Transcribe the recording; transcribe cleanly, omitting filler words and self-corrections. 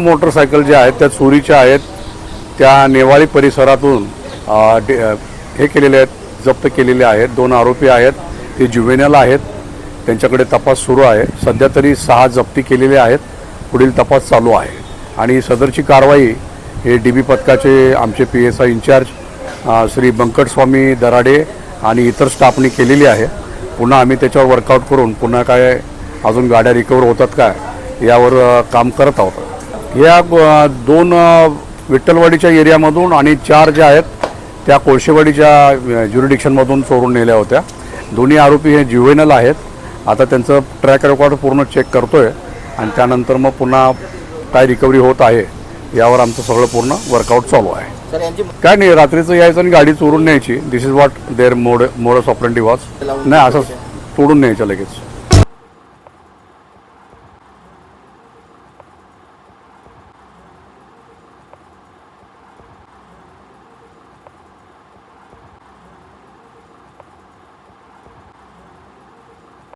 Motorcycle ज्या आहेत त्या चोरीच्या आहेत, त्या नेवाळी परिसरातून हे केलेले आहेत, जप्त केलेले आहेत। 2 आरोपी आहेत, ते जुवेनल आहेत, त्यांच्याकडे तपास सुरू आहे। सध्या तरी 6 जप्ती केलेले आहेत, पुढील तपास चालू आहे आणि सदरची कारवाई हे डीबी पथकाचे आमचे PSI इंचार्ज श्री बंकटस्वामी दराडे आणि इतर स्टाफने केलेली आहे। पुन्हा आम्ही त्याच्यावर वर्कआउट करून पुन्हा काय अजून गाड्या रिकवर होतात काय यावर काम करत आहोत। या 2 विठ्ठलवाडीच्या एरियामधून आणि 4 ज्या आहेत त्या कोळशेवाडीच्या ज्युरिडिक्शनमधून चोरून नेल्या होत्या। दोन्ही आरोपी हे जुवेनल आहेत। आता त्यांचं ट्रॅक रेकॉर्ड पूर्ण चेक करतोय आणि त्यानंतर मग पुन्हा काय रिकव्हरी होत आहे यावर आमचं सगळं पूर्ण वर्कआउट चालू आहे। काय नाही, रात्रीचं यायचं आणि गाडी चोरून न्यायची। This is what their modus operandi was. नाही, असं तोडून न्यायचं लगेच।